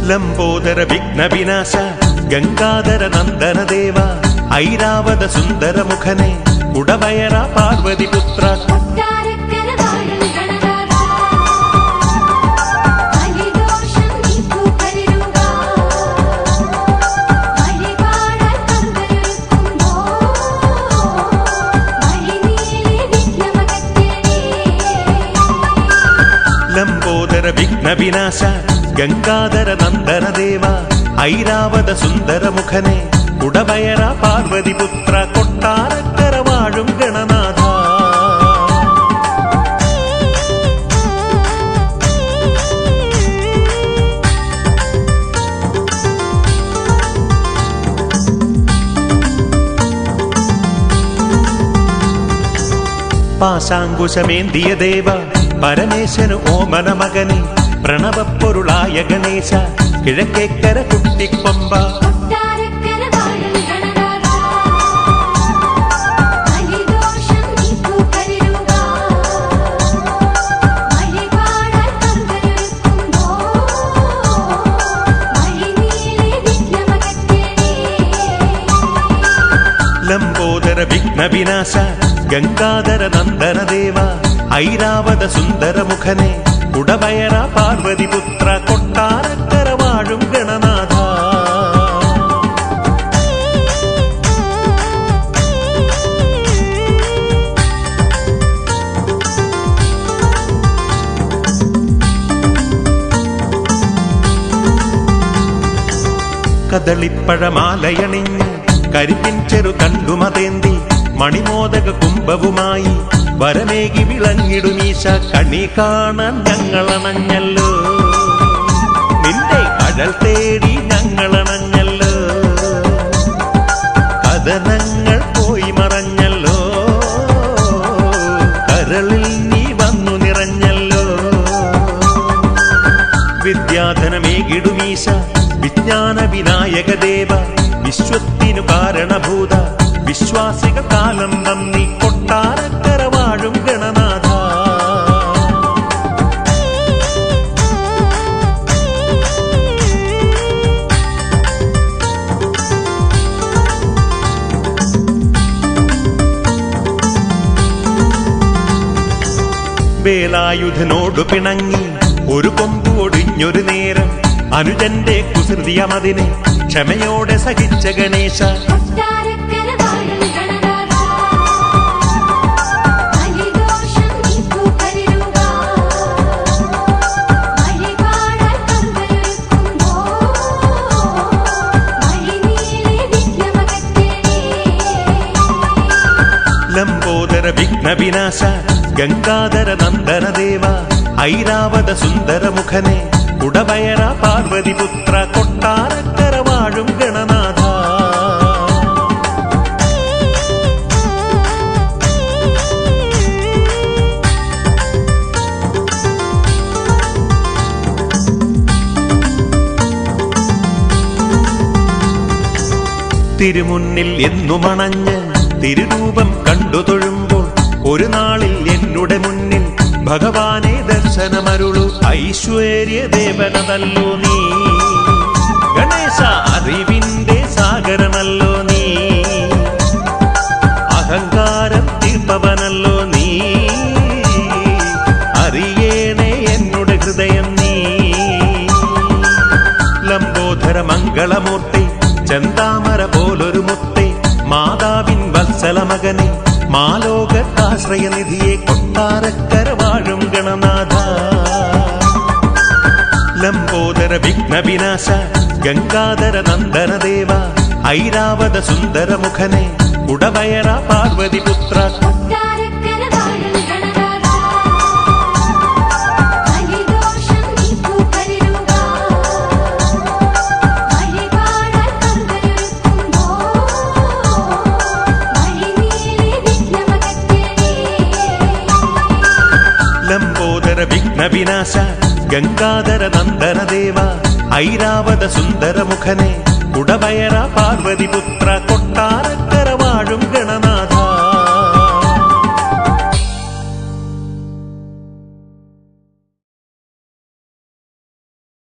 ലംബോദര വിഘ്ന വിനാശ ഗംഗാധര നന്ദന ദേവ ഐരാവത സുന്ദര മുഖനെ ഉടവയറ പാർവതി പുത്ര ലംബോദര വിഘ്ന വിനാശ ഗംഗാധര നന്ദന ദേവ ഐരാവത സുന്ദര മുഖനെ ഉടവയറ പാർവതി പുത്ര കൊട്ടാരക്കര വാഴും ഗണനാഥ പാശാങ്കുശമേന്തിയ ദേവ പരമേശനു ഓമന മകനെ പ്രണവപ്പൊരുളായ ഗണേശ കിഴക്കേക്കര കുട്ടിക്കൊമ്പ ലംബോദര വിഘ്ന വിനാശ ഗംഗാധര നന്ദന ദേവ ഐരാവത സുന്ദര മുഖനെ ഉടവയറ പാർവതി പുത്ര കൊട്ടാരക്കര വാഴും ഗണനാഥ കദളിപ്പഴമാലയണിഞ്ഞ് കരിപ്പിൻ ചെറു കണ്ടുമതേന്തി മണിമോദക കുംഭവുമായി വരമേകി വിളങ്ങിടുമീശ കണി കാണാൻ ഞങ്ങളണഞ്ഞല്ലോ നിന്റെ കഴൽ തേടി ഞങ്ങളണഞ്ഞല്ലോ കഥനങ്ങൾ പോയി മറഞ്ഞല്ലോ കരളിൽ നീ വന്നു നിറഞ്ഞല്ലോ വിദ്യാധനമേകിടുമീശ വിജ്ഞാന വിനായക ദേവ വിശ്വത്തിനു കാരണഭൂത വിശ്വാസിക കാലം നന്ദി കൊട്ടാരക്കര വാഴും ഗണനാഥ വേലായുധനോടു പിണങ്ങി ഒരു കൊമ്പ് ഒടിഞ്ഞൊരു നേരം അനുജന്റെ കുസൃതിയമതിനെ ക്ഷമയോടെ സഹിച്ച ഗണേശ ലംബോദര വിഘ്ന വിനാശ ഗംഗാധര നന്ദന ദേവ ഐരാവത സുന്ദര മുഖനെ ഉടവയറ പാർവതി പുത്ര കൊട്ടാരക്കര വാഴും ഗണനാഥ തിരുമുന്നിൽ എന്നുമണഞ്ഞ് തിരുരൂപം കണ്ടു തൊഴുമ്പോൾ ഒരു നാളിൽ എന്നുടെ മുന്നിൽ ഭഗവാനെ ദർശനമരുളു ഐശ്വര്യ ദേവനല്ലോ നീ ഗണേശ അറിവിന്റെ സാഗരമല്ലോ നീ അഹങ്കാരം തീർപ്പവനല്ലോ നീ അറിയേണേ എന്നുടെ ഹൃദയം നീ ലംബോദര മംഗളമൂർത്തി ചന്താമര പോലൊരു മുത്തെ മാതാവിൻ വത്സല മകനെ മാലോകത്താശ്രയനിധിയെ കൊട്ടാരക്കര വാഴും ഗണനാഥ ലംബോദര വിഘ്ന വിനാശ ഗംഗാധര നന്ദന ദേവ ഐരാവത സുന്ദര മുഖനെ ഉടവയറ പാർവതി പുത്ര ലംബോദര വിഘ്ന വിനാശ ഗംഗാധര നന്ദന ദേവ ഐരാവത സുന്ദര മുഖനെ ഉടവയറ പാർവതി പുത്ര കൊട്ടാര